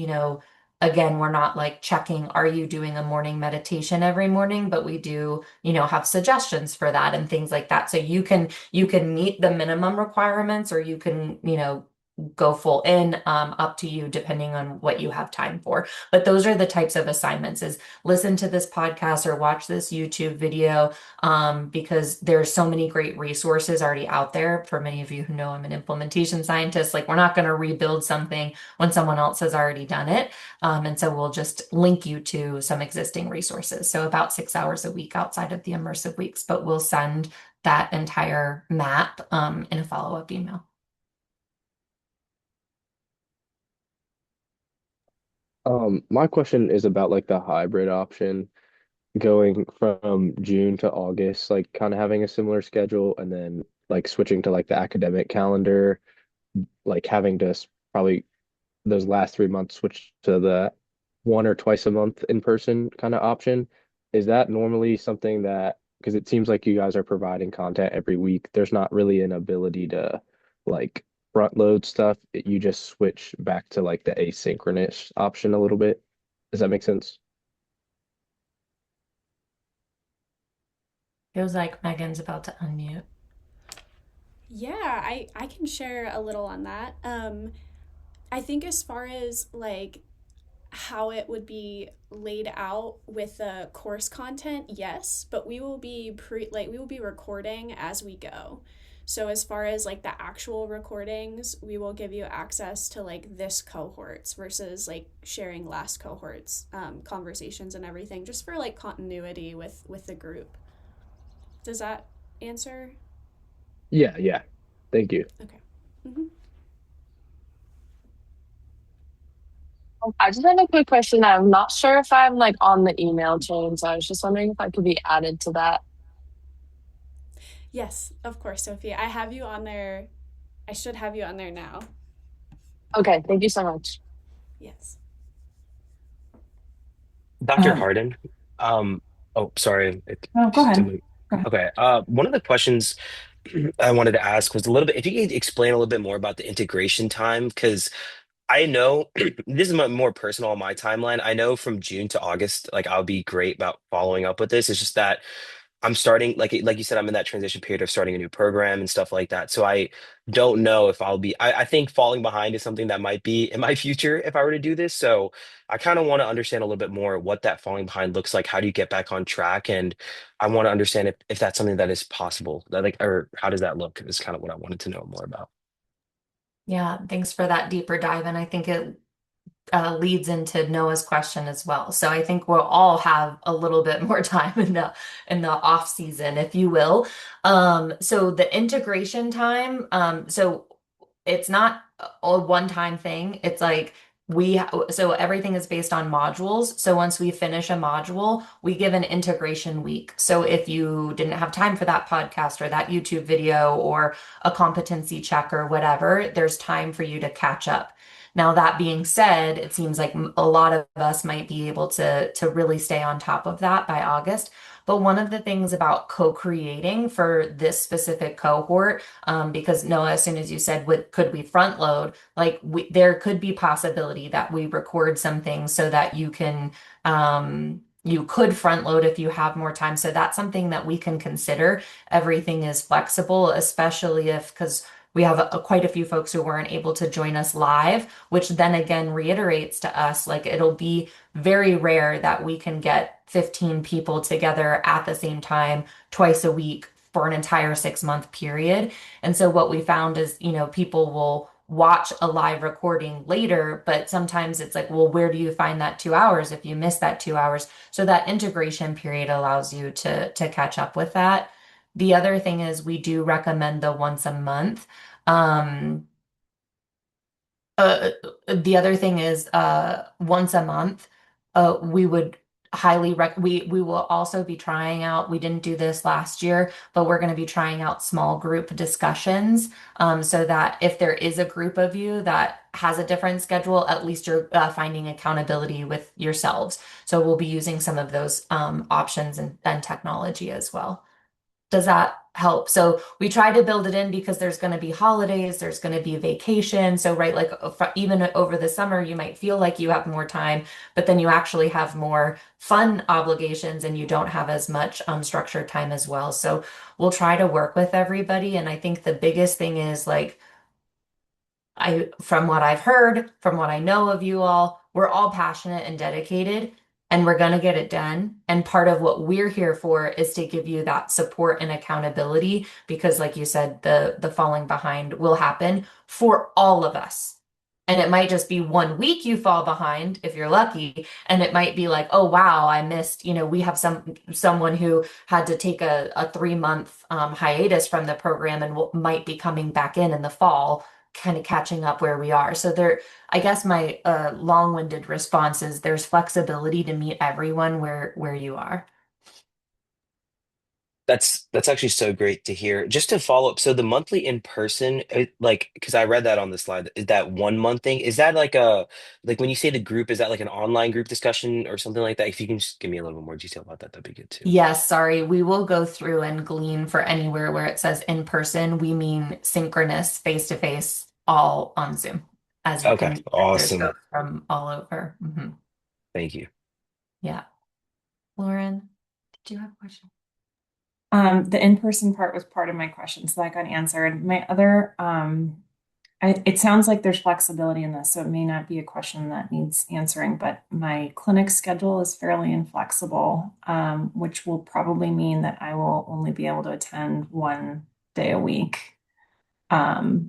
again, we're not like checking, are you doing a morning meditation every morning? But we do, have suggestions for that and things like that. So you can meet the minimum requirements, or you can, go full in, up to you depending on what you have time for. But those are the types of assignments: is listen to this podcast or watch this YouTube video, because there's so many great resources already out there. For many of you who know I'm an implementation scientist, like we're not going to rebuild something when someone else has already done it. And so we'll just link you to some existing resources. So about 6 hours a week outside of the immersive weeks, but we'll send that entire map in a follow-up email. My question is about like the hybrid option going from June to August, like kind of having a similar schedule and then like switching to like the academic calendar, like having to probably those last 3 months switch to the one or twice a month in person kind of option. Is that normally something that, because it seems like you guys are providing content every week, there's not really an ability to like front load stuff. You just switch back to like the asynchronous option a little bit. Does that make sense? Feels like Megan's about to unmute. Yeah, I can share a little on that. I think as far as like how it would be laid out with the course content, yes, but we will be recording as we go. So as far as like the actual recordings, we will give you access to like this cohorts versus like sharing last cohorts conversations and everything, just for like continuity with the group. Does that answer? Yeah, yeah. Thank you. Okay. Mm-hmm. I just have a quick question. I'm not sure if I'm like on the email chain, so I was just wondering if I could be added to that. Yes, of course, Sophie. I have you on there. I should have you on there now. Okay, thank you so much. Yes. Dr. Harden, oh, sorry. Oh, go ahead. Go ahead. Okay. One of the questions I wanted to ask was a little bit, if you could explain a little bit more about the integration time, because I know this is more personal on my timeline. I know from June to August, like I'll be great about following up with this. It's just that I'm starting, like you said, I'm in that transition period of starting a new program and stuff like that. So I don't know if I'll be. I think falling behind is something that might be in my future if I were to do this. So I kind of want to understand a little bit more what that falling behind looks like. How do you get back on track? And I want to understand if that's something that is possible. That like, or how does that look? Is kind of what I wanted to know more about. Yeah, thanks for that deeper dive. And I think leads into Noah's question as well. So I think we'll all have a little bit more time in the off season, if you will. So the integration time, so it's not a one-time thing. It's like so everything is based on modules. So once we finish a module, we give an integration week. So if you didn't have time for that podcast or that YouTube video or a competency check or whatever, there's time for you to catch up. Now, that being said, it seems like a lot of us might be able to really stay on top of that by August. But one of the things about co-creating for this specific cohort, because Noah, as soon as you said, could we front load? Like there could be possibility that we record some things so that you could front load if you have more time. So that's something that we can consider. Everything is flexible, especially if, because we have quite a few folks who weren't able to join us live, which then again reiterates to us like it'll be very rare that we can get 15 people together at the same time twice a week for an entire 6-month period. And so what we found is, people will watch a live recording later, but sometimes it's like, well, where do you find that 2 hours if you miss that 2 hours? So that integration period allows you to catch up with that. The other thing is we do recommend the once a month. Um, uh, the other thing is once a month, we would we will also be trying out, we didn't do this last year, but we're going to be trying out small group discussions so that if there is a group of you that has a different schedule, at least you're finding accountability with yourselves. So we'll be using some of those options and technology as well. Does that help? So we try to build it in because there's going to be holidays, there's going to be vacation. So, right, like even over the summer, you might feel like you have more time, but then you actually have more fun obligations and you don't have as much structured time as well. So we'll try to work with everybody. And I think the biggest thing is like, from what I've heard, from what I know of you all, we're all passionate and dedicated, and we're going to get it done. And part of what we're here for is to give you that support and accountability because, like you said, the falling behind will happen for all of us. And it might just be 1 week you fall behind if you're lucky. And it might be like, oh wow, I missed, we have someone who had to take a 3-month hiatus from the program and might be coming back in the fall kind of catching up where we are. So I guess my long-winded response is there's flexibility to meet everyone where you are. That's actually so great to hear. Just to follow up, so the monthly in person, like, because I read that on the slide, is that 1 month thing? Is that like when you say the group, is that like an online group discussion or something like that? If you can just give me a little more detail about that, that'd be good too. Yes, sorry. We will go through and glean for anywhere where it says in person. We mean synchronous, face to face, all on Zoom. As you Okay, can, there's awesome. folks from all over. Thank you. Yeah. Lauren, did you have a question? The in-person part was part of my question, so that got answered. My other, it sounds like there's flexibility in this, so it may not be a question that needs answering, but my clinic schedule is fairly inflexible, which will probably mean that I will only be able to attend 1 day a week,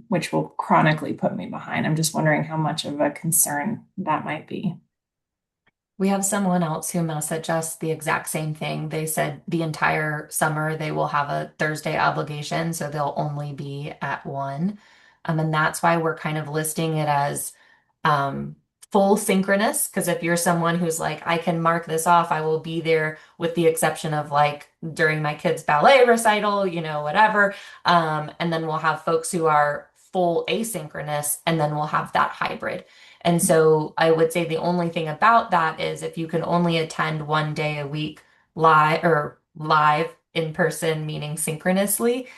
which will chronically put me behind. I'm just wondering how much of a concern that might be. We have someone else who messaged us the exact same thing. They said the entire summer they will have a Thursday obligation, so they'll only be at 1. And that's why we're kind of listing it as um, full synchronous. Because if you're someone who's like, I can mark this off, I will be there with the exception of like during my kids' ballet recital, whatever. And then we'll have folks who are full asynchronous, and then we'll have that hybrid. And so I would say the only thing about that is if you can only attend 1 day a week live in person, meaning synchronously,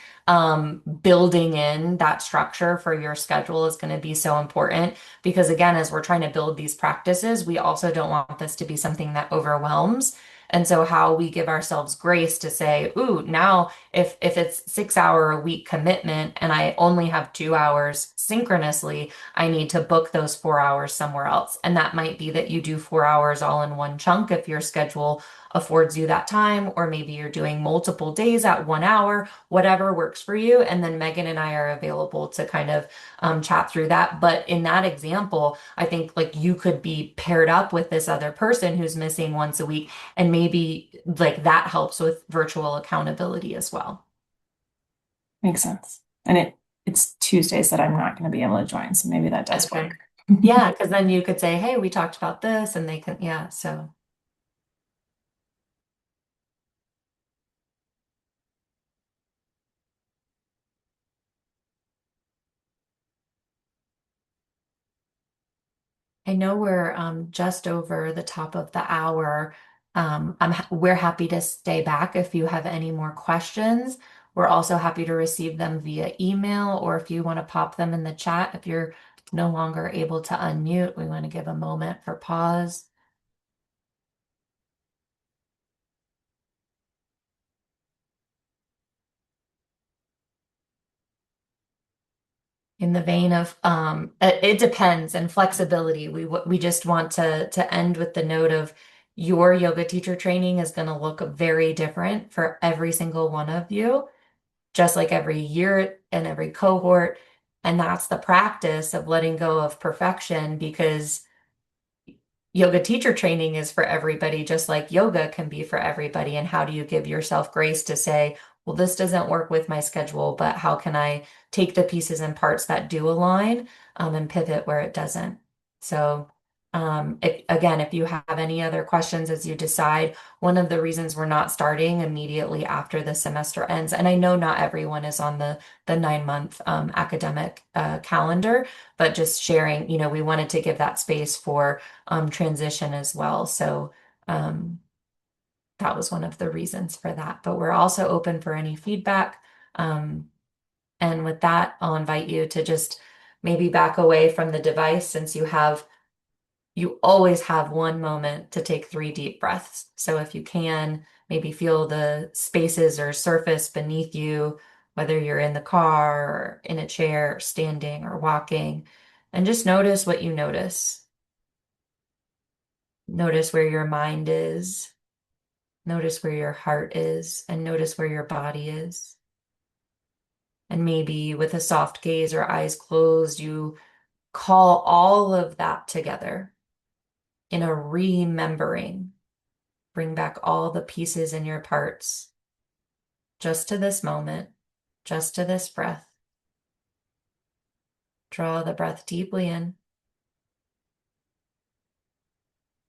building in that structure for your schedule is going to be so important because again, as we're trying to build these practices, we also don't want this to be something that overwhelms. And so how we give ourselves grace to say, ooh, now if it's 6 hour a week commitment and I only have 2 hours synchronously, I need to book those 4 hours somewhere else. And that might be that you do 4 hours all in one chunk if your schedule affords you that time, or maybe you're doing multiple days at 1 hour, whatever works for you. And then Megan and I are available to kind of chat through that. But in that example, I think like you could be paired up with this other person who's missing once a week, and maybe like that helps with virtual accountability as well. Makes sense. And it's Tuesdays that I'm not going to be able to join, so maybe that does That's right. work. Yeah, because then you could say, hey, we talked about this, and they can, yeah, so. I know we're just over the top of the hour. We're happy to stay back if you have any more questions. We're also happy to receive them via email, or if you want to pop them in the chat. If you're no longer able to unmute, we want to give a moment for pause. In the vein of it depends, and flexibility. We just want to end with the note of your yoga teacher training is going to look very different for every single one of you, just like every year and every cohort. And that's the practice of letting go of perfection, because yoga teacher training is for everybody, just like yoga can be for everybody. And how do you give yourself grace to say, well, this doesn't work with my schedule, but how can I take the pieces and parts that do align, and pivot where it doesn't? So, if you have any other questions as you decide, one of the reasons we're not starting immediately after the semester ends, and I know not everyone is on the 9-month academic calendar, but just sharing, we wanted to give that space for transition as well. So that was one of the reasons for that. But we're also open for any feedback. And with that, I'll invite you to just maybe back away from the device, since you always have one moment to take 3 deep breaths. So if you can, maybe feel the spaces or surface beneath you, whether you're in the car or in a chair, or standing or walking, and just notice what you notice. Notice where your mind is, notice where your heart is, and notice where your body is. And maybe with a soft gaze or eyes closed, you call all of that together in a remembering. Bring back all the pieces and your parts just to this moment, just to this breath. Draw the breath deeply in.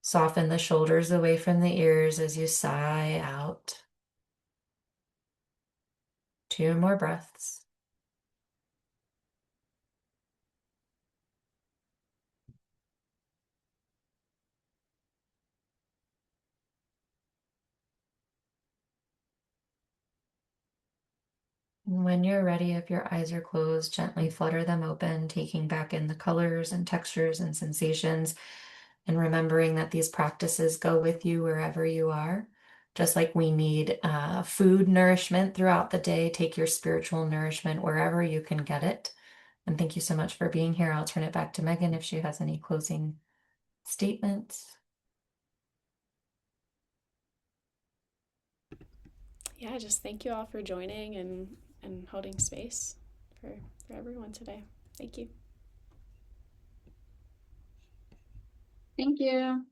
Soften the shoulders away from the ears as you sigh out. 2 more breaths. And when you're ready, if your eyes are closed, gently flutter them open, taking back in the colors and textures and sensations, and remembering that these practices go with you wherever you are. Just like we need food nourishment throughout the day, take your spiritual nourishment wherever you can get it. And thank you so much for being here. I'll turn it back to Megan if she has any closing statements. Yeah, just thank you all for joining and holding space for everyone today. Thank you. Thank you.